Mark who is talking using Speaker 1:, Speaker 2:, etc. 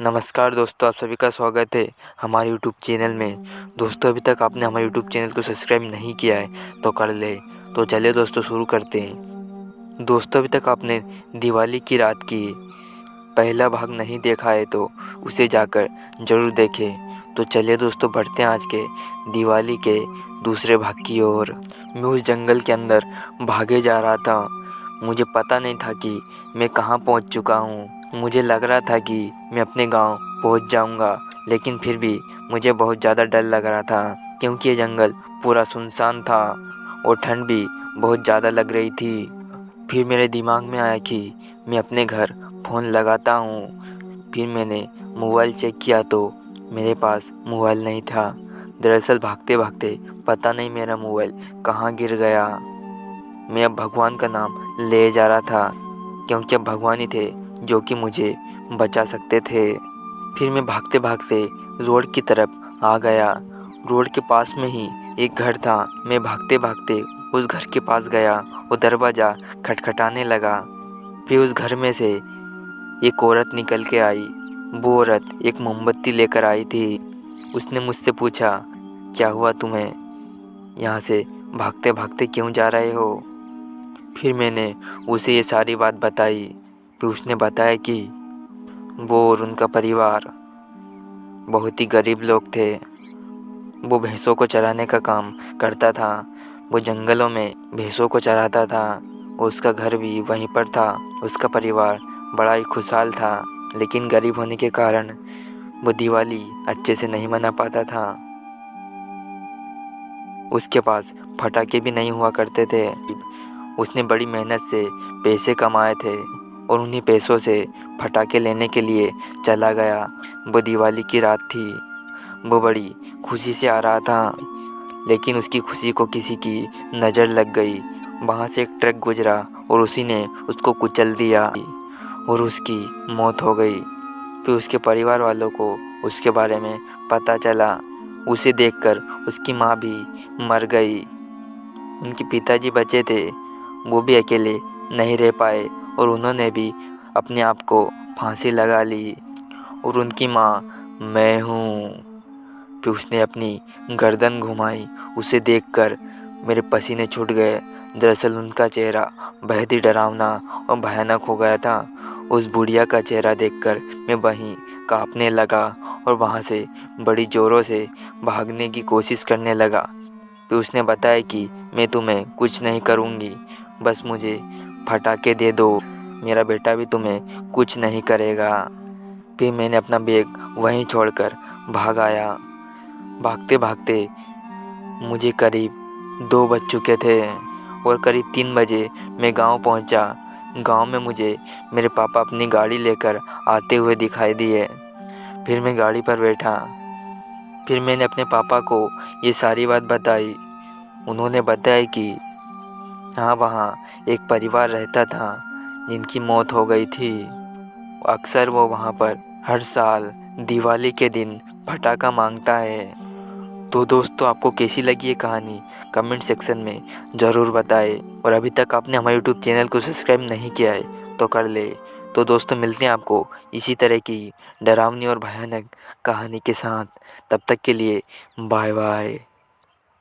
Speaker 1: नमस्कार दोस्तों, आप सभी का स्वागत है हमारे यूट्यूब चैनल में। दोस्तों, अभी तक आपने हमारे यूट्यूब चैनल को सब्सक्राइब नहीं किया है तो कर ले। तो चलिए दोस्तों, शुरू करते हैं। दोस्तों, अभी तक आपने दिवाली की रात की पहला भाग नहीं देखा है तो उसे जाकर ज़रूर देखें। तो चलिए दोस्तों, बढ़ते हैं आज के दिवाली के दूसरे भाग की ओर। मैं उस जंगल के अंदर भागे जा रहा था। मुझे पता नहीं था कि मैं कहाँ पहुँच चुका हूँ। मुझे लग रहा था कि मैं अपने गांव पहुंच जाऊंगा, लेकिन फिर भी मुझे बहुत ज़्यादा डर लग रहा था क्योंकि ये जंगल पूरा सुनसान था और ठंड भी बहुत ज़्यादा लग रही थी। फिर मेरे दिमाग में आया कि मैं अपने घर फ़ोन लगाता हूँ। फिर मैंने मोबाइल चेक किया तो मेरे पास मोबाइल नहीं था। दरअसल भागते भागते पता नहीं मेरा मोबाइल कहाँ गिर गया। मैं अब भगवान का नाम ले जा रहा था क्योंकि अब भगवान ही थे जो कि मुझे बचा सकते थे। फिर मैं भागते भागते रोड की तरफ आ गया। रोड के पास में ही एक घर था। मैं भागते भागते उस घर के पास गया और दरवाज़ा खटखटाने लगा। फिर उस घर में से एक औरत निकल के आई। वो औरत एक मोमबत्ती लेकर आई थी। उसने मुझसे पूछा, क्या हुआ तुम्हें? यहाँ से भागते भागते क्यों जा रहे हो? फिर मैंने उसे ये सारी बात बताई। फिर उसने बताया कि वो और उनका परिवार बहुत ही गरीब लोग थे। वो भैंसों को चराने का काम करता था। वो जंगलों में भैंसों को चराता था और उसका घर भी वहीं पर था। उसका परिवार बड़ा ही खुशहाल था, लेकिन गरीब होने के कारण वो दिवाली अच्छे से नहीं मना पाता था। उसके पास पटाखे भी नहीं हुआ करते थे। उसने बड़ी मेहनत से पैसे कमाए थे और उन्हीं पैसों से पटाखे लेने के लिए चला गया। वो दिवाली की रात थी। वो बड़ी खुशी से आ रहा था, लेकिन उसकी खुशी को किसी की नज़र लग गई। वहाँ से एक ट्रक गुजरा और उसी ने उसको कुचल दिया और उसकी मौत हो गई। फिर उसके परिवार वालों को उसके बारे में पता चला। उसे देखकर उसकी माँ भी मर गई। उनके पिताजी बचे थे, वो भी अकेले नहीं रह पाए और उन्होंने भी अपने आप को फांसी लगा ली। और उनकी माँ मैं हूँ। फिर उसने अपनी गर्दन घुमाई। उसे देखकर मेरे पसीने छूट गए। दरअसल उनका चेहरा बेहद ही डरावना और भयानक हो गया था। उस बुढ़िया का चेहरा देखकर मैं वहीं कांपने लगा और वहाँ से बड़ी ज़ोरों से भागने की कोशिश करने लगा। फिर उसने बताया कि मैं तुम्हें कुछ नहीं करूँगी, बस मुझे पटाखे दे दो, मेरा बेटा भी तुम्हें कुछ नहीं करेगा। फिर मैंने अपना बैग वहीं छोड़कर भाग आया। भागते भागते मुझे करीब 2 बज चुके थे और करीब 3 बजे मैं गांव पहुंचा। गांव में मुझे मेरे पापा अपनी गाड़ी लेकर आते हुए दिखाई दिए। फिर मैं गाड़ी पर बैठा। फिर मैंने अपने पापा को ये सारी बात बताई। उन्होंने बताया कि हाँ, वहाँ एक परिवार रहता था जिनकी मौत हो गई थी। अक्सर वो वहाँ पर हर साल दिवाली के दिन पटाखा मांगता है। तो दोस्तों, आपको कैसी लगी ये कहानी कमेंट सेक्शन में ज़रूर बताएं। और अभी तक आपने हमारे यूट्यूब चैनल को सब्सक्राइब नहीं किया है तो कर ले। तो दोस्तों, मिलते हैं आपको इसी तरह की डरावनी और भयानक कहानी के साथ। तब तक के लिए बाय बाय।